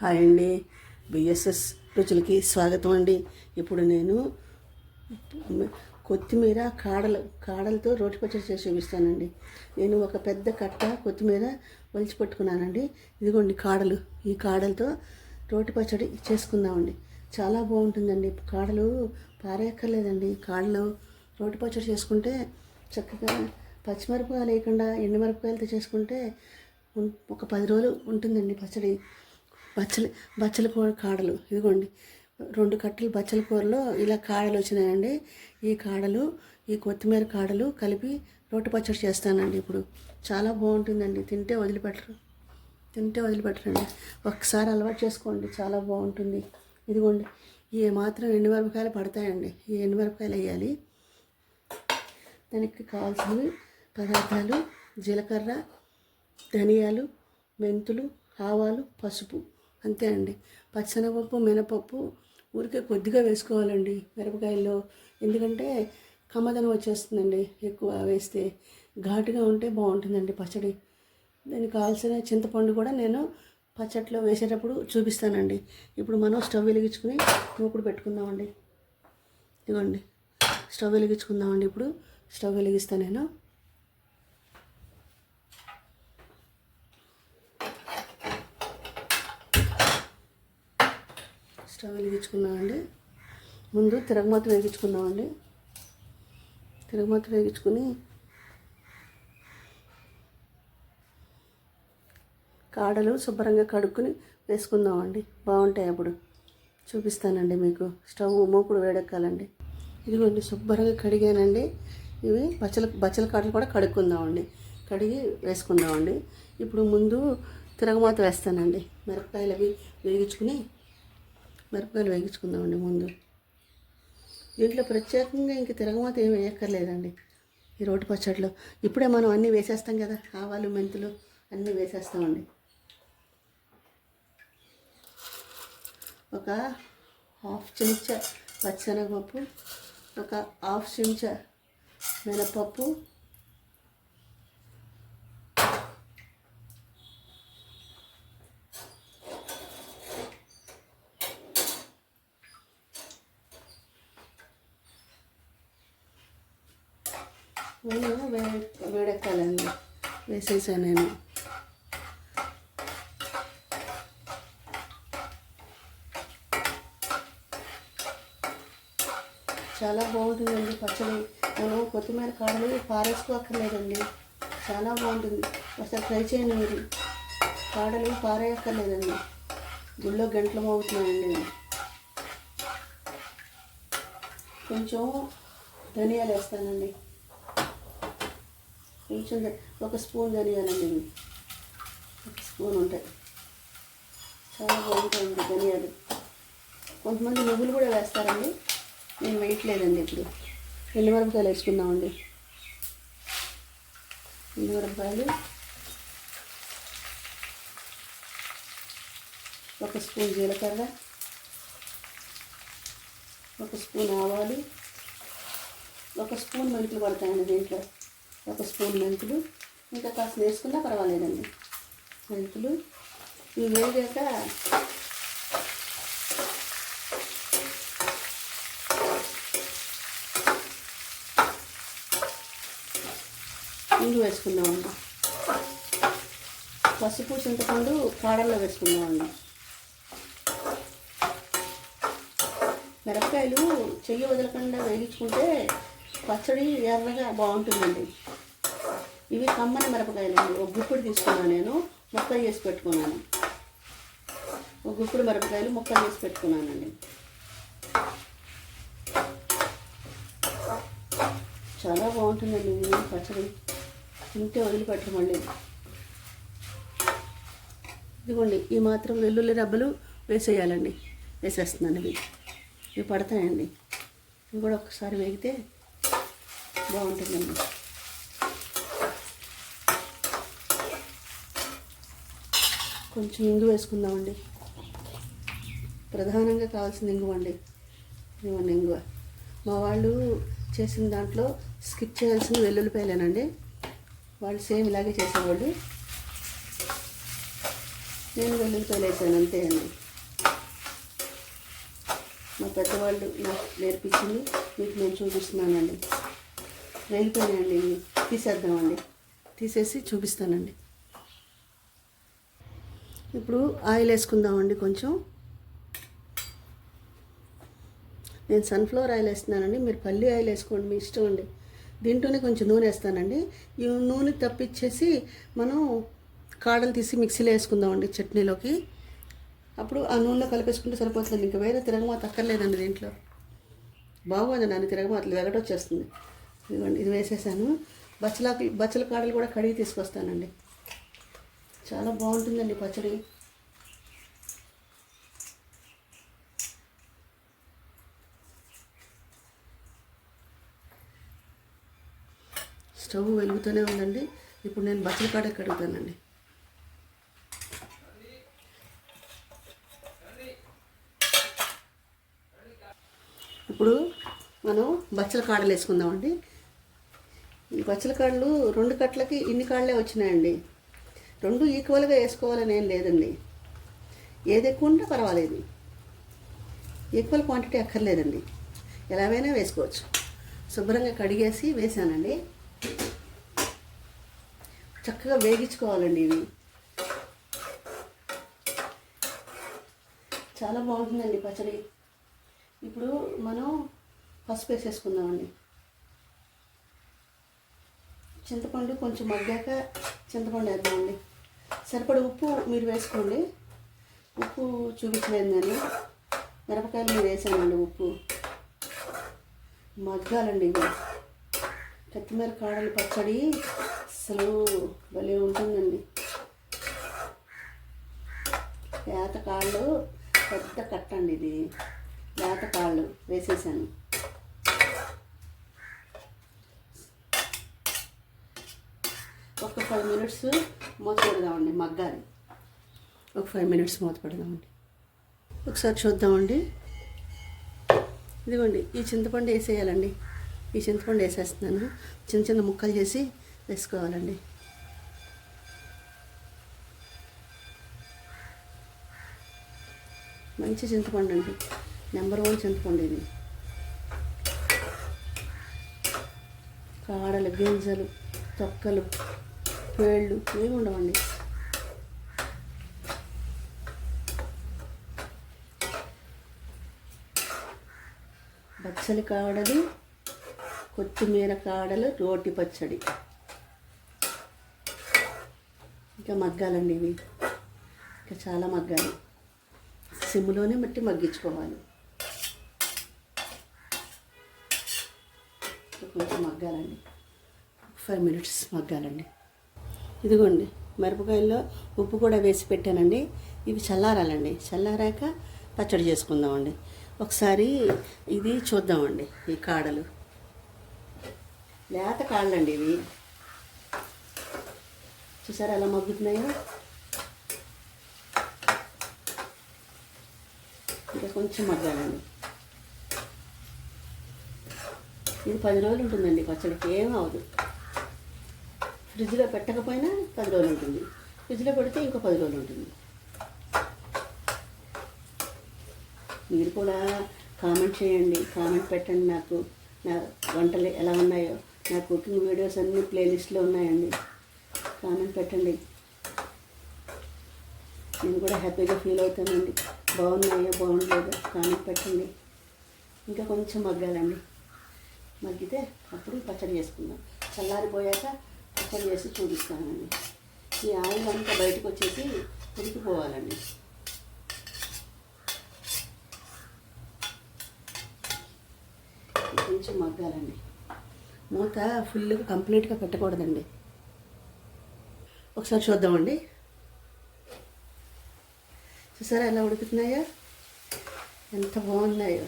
Hi అండి. BSS రుచులకి స్వాగతం అండి. ఇప్పుడు నేను కొత్తిమీర కాడలతో రోటి పచ్చడి చేసి చూపిస్తానండి. నేను ఒక పెద్ద కట్ట కొత్తిమీర ఒలిచి పట్టుకున్నానండి. ఇదిగోండి కాడలు. ఈ కాడలతో రోటి పచ్చడి చేసుకుందామండి. చాలా బాగుంటుందండి. కాడలు పారేయక్కర్లేదండి. కాడలు రోటి పచ్చడి చేసుకుంటే చక్కగా పచ్చిమిరపకాయలు లేకుండా ఎండుమిరపకాయలతో చేసుకుంటే ఒక 10 రోజులు ఉంటుందండి పచ్చడి. బచ్చల కూర కాడలు ఇదిగోండి. 2 కట్టలు బచ్చల కూరలో ఇలా కాడలు వచ్చినాయండి. ఈ కాడలు ఈ కొత్తిమీర కాడలు కలిపి రోటి పచ్చడి చేస్తానండి. ఇప్పుడు చాలా బాగుంటుందండి. తింటే వదిలిపెట్టరండి. ఒకసారి అలవాటు చేసుకోండి, చాలా బాగుంటుంది. ఇదిగోండి, ఈ మాత్రం ఎండుమిరపకాయలు పడతాయండి. ఈ ఎండుమిరపకాయలు వేయాలి. దానికి కావాల్సినవి పదార్థాలు: జీలకర్ర, ధనియాలు, మెంతులు, ఆవాలు, పసుపు. అంతే అండి. పచ్చెనగపప్పు, మినపప్పు ఊరికే కొద్దిగా వేసుకోవాలండి మిరపకాయల్లో. ఎందుకంటే కమ్మదనం వచ్చేస్తుందండి. ఎక్కువ వేస్తే ఘాటుగా ఉంటే బాగుంటుందండి పచ్చడి. దానికి కావాల్సిన చింతపండు కూడా నేను పచ్చడిలో వేసేటప్పుడు చూపిస్తానండి. ఇప్పుడు మనం స్టవ్ వెలిగించుకుని మూకుడు పెట్టుకుందామండి. ఇదిగోండి, స్టవ్ వెలిగించుకుందామండి. ఇప్పుడు స్టవ్ వెలిగిస్తాను నేను. స్టవ్ వెలిగించుకున్నామండి. ముందు తిరగమాత వేగించుకుందామండి. తిరగమాత వేగించుకుని కాడలు శుభ్రంగా కడుక్కుని వేసుకుందామండి. బాగుంటాయి. అప్పుడు చూపిస్తానండి మీకు. స్టవ్ మూకుడు వేడెక్కాలండి. ఇదిగోండి, శుభ్రంగా కడిగానండి. ఇవి బచ్చల కాడలు కూడా కడుక్కుందామండి. కడిగి వేసుకుందామండి. ఇప్పుడు ముందు తిరగమాత వేస్తానండి. మిరపకాయలు వేగించుకుందామండి ముందు. దీంట్లో ప్రత్యేకంగా ఇంక తిరగమాత ఏమి వేయక్కర్లేదండి ఈ రోటి పచ్చడిలో. ఇప్పుడే మనం అన్నీ వేసేస్తాం కదా, ఆవాలు, మెంతులు అన్నీ వేసేస్తామండి. ఒక 1/2 చెంచా పచ్చెనగపప్పు, ఒక 1/2 చెంచా మినపప్పు, వేడెక్కాలండి. వేసేసాను నేను. చాలా బాగుంటుందండి పచ్చడి. మనం కొత్తిమీర కాడలు పారేసుకోక్కర్లేదండి. చాలా బాగుంటుంది. ఒకసారి ట్రై చేయండి మీరు. కాడలు పారేయక్కర్లేదండి. గుళ్ళో గంటలు మోగుతున్నాయండి. కొంచెం ధనియాలు వేస్తానండి. కొంచెం 1 స్పూన్ ధనియాలండి. 1 స్పూన్ ఉంటాయి. చాలా బాగుంటాయండి ధనియాలు. కొంతమంది నువ్వులు కూడా వేస్తారండి. నేను వేయట్లేదండి. ఇప్పుడు ఎండుమిరపకాయలు వేసుకుందామండి. ఎండుమిరపకాయలు 1 స్పూన్ జీలకర్ర, 1 స్పూన్ ఆవాలు, 1 స్పూన్ మెంతులు పడతాయండి దీంట్లో. 1 స్పూన్ మెంతులు, ఇంకా కాస్త వేసుకున్నా పర్వాలేదండి. మెంతులు ఇవి వేగాక ఇంగు వేసుకుందామండి. పసుపు, చింతపండు కాడల్లో వేసుకుందామండి. మిరపకాయలు చెయ్యి వదలకుండా వేగించుకుంటే పచ్చడి ఎర్రగా బాగుంటుందండి. ఇవి కమ్మని మిరపకాయలు అండి. 1 గుప్పుడు తీసుకున్నాను నేను, ముక్కలు చేసి పెట్టుకున్నాను. 1 గుప్పుడు మిరపకాయలు ముక్కలు చేసి పెట్టుకున్నానండి. చాలా బాగుంటుందండి ఇది పచ్చడి. తింటే వదిలిపెట్టరు మళ్ళీ. ఇదిగోండి, ఈ మాత్రం వెల్లుల్లి రబ్బలు వేసేయాలండి. వేసేస్తున్నాను. ఇవి పడతాయండి. ఇవి కూడా ఒకసారి వేగితే బాగుంటుందండి. కొంచెం ఇంగు వేసుకుందామండి. ప్రధానంగా కావాల్సిన ఇంగువ అండి. ఇవ్వండి ఇంగువ. మా వాళ్ళు చేసిన దాంట్లో స్కిప్ చేయాల్సిన వెల్లుల్లిపాయలేనండి. వాళ్ళు సేమ్ ఇలాగే చేసేవాళ్ళు. నేను వెల్లుల్లిపాయలు వేసాను అంతే అండి. మా పెద్దవాళ్ళు నాకు నేర్పించింది మీకు నేను చూపిస్తున్నానండి. వేగిపోయినాయండి ఇవి, తీసేద్దామండి. తీసేసి చూపిస్తానండి. ఇప్పుడు ఆయిల్ వేసుకుందామండి కొంచెం. నేను సన్ఫ్లవర్ ఆయిల్ వేస్తున్నానండి, మీరు పల్లి ఆయిల్ వేసుకోండి, మీ ఇష్టం అండి. దీంట్లోనే కొంచెం నూనె వేస్తానండి. ఈ నూనె తప్పించేసి మనం కాడలు తీసి మిక్సీలో వేసుకుందామండి చట్నీలోకి. అప్పుడు ఆ నూనెలో కలిపేసుకుంటే సరిపోతుంది. ఇంకా వేరే తిరగమాత అక్కర్లేదండి దీంట్లో. బాగుంది, నన్ను తిరగమాతలు వెగటొచ్చేస్తుంది. ఇదిగోండి, ఇది వేసేసాను. బచ్చల కాడలు కూడా కడిగి తీసుకొస్తానండి. చాలా బాగుంటుందండి పచ్చడి. స్టవ్ వెలుగుతూనే ఉందండి. ఇప్పుడు నేను బచ్చల కాడ కడుగుతానండి. ఇప్పుడు మనం బచ్చల కాడలు వేసుకుందామండి. ఈ బచ్చల కాడలు 2 కట్లకి ఇన్ని కాడలే వచ్చినాయండి. 2 ఈక్వల్గా వేసుకోవాలని ఏం లేదండి. ఏది ఎక్కువ ఉంటే పర్వాలేదు, ఈక్వల్ క్వాంటిటీ అక్కర్లేదండి. ఎలాగైనా వేసుకోవచ్చు. శుభ్రంగా కడిగేసి వేసానండి. చక్కగా వేగించుకోవాలండి ఇవి. చాలా బాగుంటుందండి పచ్చడి. ఇప్పుడు మనం పసుపు వేసేసుకుందామండి. చింతపండు కొంచెం మగ్గాక చింతపండు వేద్దామండి. సరిపడ ఉప్పు మీరు వేసుకోండి. ఉప్పు చూపించలేదు నేను, మిరపకాయలు మీరు వేసానండి. ఉప్పు మగ్గాలండి. ఇవి కొత్తిమీర కాడలు పచ్చడి అసలు భలే ఉంటుందండి. లేత కాళ్ళు పెద్ద కట్టండి ఇది. లేత కాళ్ళు వేసేసాను. ఒక 5 మినిట్స్ మూత పెడదామండి, మగ్గాలి. ఒక 5 మినిట్స్ మూత పెడదామండి. ఒకసారి చూద్దామండి. ఇదిగోండి, ఈ చింతపండు వేసేయాలండి. ఈ చింతపండు వేసేస్తున్నాను. చిన్న చిన్న ముక్కలు చేసి వేసుకోవాలండి. మంచి చింతపండు అండి, నెంబర్ 1 చింతపండు ఇది. కాడలు, గింజలు, తొక్కలు, పేళ్ళు ఏమి ఉండవండి. బచ్చలి కాడలు, కొత్తిమీర కాడలు, రోటి పచ్చడి. ఇంకా మగ్గాలండి ఇవి. ఇంకా చాలా మగ్గాలి. సిమ్లోనే బట్టి మగ్గించుకోవాలి. కొంచెం మగ్గాలండి. 5 మినిట్స్ మగ్గాలండి. ఇదిగోండి, మిరపకాయల్లో ఉప్పు కూడా వేసి పెట్టానండి. ఇవి చల్లారాలండి. చల్లారాక పచ్చడి చేసుకుందామండి. ఒకసారి ఇది చూద్దామండి. ఈ కాడలు లేత కాళ్ళండి ఇవి. చూసారా ఎలా మగ్గుతున్నాయో. ఇంకా కొంచెం మగ్గాలండి. ఇది 10 రోజులు ఉంటుందండి పచ్చడికి, ఏం అవ్వదు. ఫ్రిడ్జ్లో పెట్టకపోయినా 10 రోజులు ఉంటుంది. ఫ్రిడ్జ్లో పెడితే ఇంకో 10 రోజులు ఉంటుంది. మీరు కూడా కామెంట్ చేయండి, కామెంట్ పెట్టండి. నాకు నా వంటలు ఎలా ఉన్నాయో, నా కుకింగ్ వీడియోస్ అన్నీ ప్లేలిస్ట్లో ఉన్నాయండి. కామెంట్ పెట్టండి. నేను కూడా హ్యాపీగా ఫీల్ అవుతానండి. బాగున్నాయో బాగుండలేదో కామెంట్ పెట్టండి. ఇంకా కొంచెం మగ్గాలండి. మగ్గితే అప్పుడు పచ్చడి చేసుకుందాం. చల్లారిపోయాక పచ్చడి చేసి చూపిస్తానండి. ఈ ఆయిల్ అంతా బయటకు వచ్చేసి ఉడికిపోవాలండి. కొంచెం మగ్గాలండి. మూత ఫుల్గా కంప్లీట్గా పెట్టకూడదండి. ఒకసారి చూద్దామండి. చూసారా ఎలా ఉడుకుతున్నాయో, ఎంత బాగున్నాయో.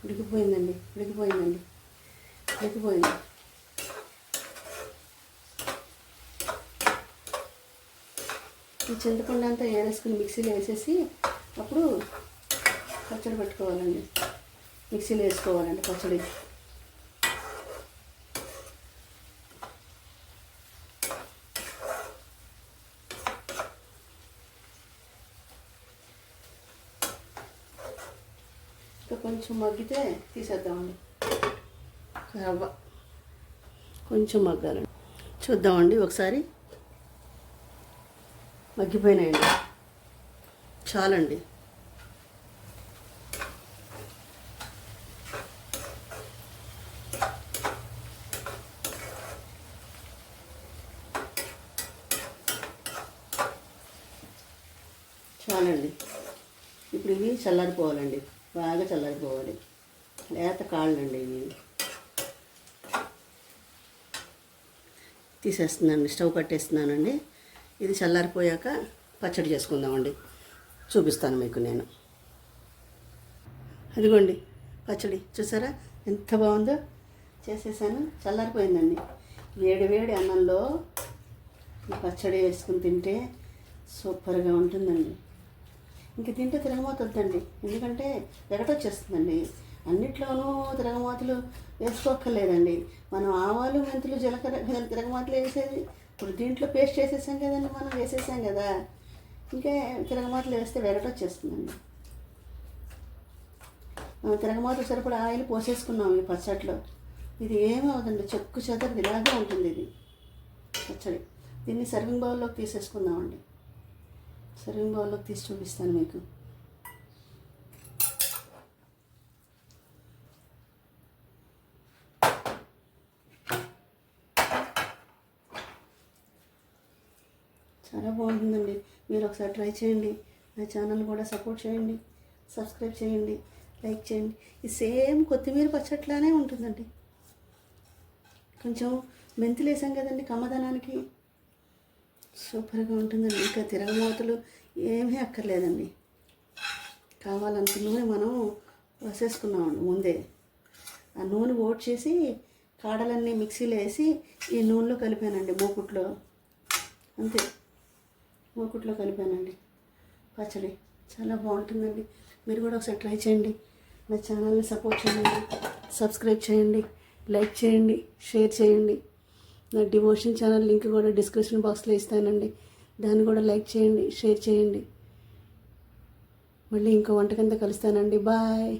ఉడికిపోయిందండి. ఈ చింతపండు అంతా ఏరేసుకుని మిక్సీలో వేసేసి అప్పుడు పచ్చడి పెట్టుకోవాలండి. మిక్సీలో వేసుకోవాలండి పచ్చడి. ఇంకా కొంచెం మగ్గితే తీసేద్దామండి. రవ్వ కొంచెం మగ్గాలండి. చూద్దామండి ఒకసారి. మగ్గిపోయినాయండి, చాలండి. చాలండి. ఇప్పుడు ఇవి చల్లారిపోవాలండి, బాగా చల్లారిపోవాలి. లేత కాళ్ళండి ఇవి. తీసేస్తున్నానండి, స్టవ్ కట్టేస్తున్నానండి. ఇది చల్లారిపోయాక పచ్చడి చేసుకుందామండి. చూపిస్తాను మీకు నేను. అదిగోండి పచ్చడి, చూసారా ఎంత బాగుందో. చేసేసాను, చల్లారిపోయిందండి. వేడి వేడి అన్నంలో ఈ పచ్చడి వేసుకుని తింటే సూపర్గా ఉంటుందండి. ఇంక తింటే తిరగమోతొద్దండి, ఎందుకంటే ఎగటొచ్చేస్తుందండి. అన్నిట్లోనూ తిరగమాతలు వేసుకోక్కర్లేదండి. మనం ఆవాలు, మెంతులు, జీలకర్ర తిరగమాతలు వేసేది. ఇప్పుడు దీంట్లో పేస్ట్ చేసేసాం కదండి, మనం వేసేసాం కదా. ఇంకా తిరగమాతలు వేస్తే వెగటొచ్చేస్తుందండి. తిరగమాతలు సరిపడా ఆయిల్ పోసేసుకున్నాం ఈ పచ్చడిలో. ఇది ఏమవుతుంది, చెక్కు చెదరది ఇలాగే ఉంటుంది ఇది పచ్చడి. దీన్ని సర్వింగ్ బౌల్లోకి తీసేసుకుందామండి. సర్వింగ్ బౌల్లోకి తీసి చూపిస్తాను మీకు. చాలా బాగుంటుందండి. మీరు ఒకసారి ట్రై చేయండి. నా ఛానల్ కూడా సపోర్ట్ చేయండి, సబ్స్క్రైబ్ చేయండి, లైక్ చేయండి. ఈ సేమ్ కొత్తిమీర పచ్చట్లానే ఉంటుందండి. కొంచెం మెంతులు వేసాం కదండి కమ్మదనానికి, సూపర్గా ఉంటుందండి. ఇంకా తిరగమూతలు ఏమీ అక్కర్లేదండి. కావాలంత నూనె మనం వేసేసుకున్నామండి ముందే. ఆ నూనె ఓట్ చేసి కాడలన్నీ మిక్సీలో వేసి ఈ నూనెలో కలిపానండి, మూకుట్లో. అంతే, మూకుట్లో కలిపానండి పచ్చడి. చాలా బాగుంటుందండి. మీరు కూడా ఒకసారి ట్రై చేయండి. నా ఛానల్ని సపోర్ట్ చేయండి, సబ్స్క్రైబ్ చేయండి, లైక్ చేయండి, షేర్ చేయండి. నా డివోషన్ ఛానల్ లింక్ కూడా డిస్క్రిప్షన్ బాక్స్లో ఇస్తానండి. దాన్ని కూడా లైక్ చేయండి, షేర్ చేయండి. మళ్ళీ ఇంకో వంట కింద కలుస్తానండి. బాయ్.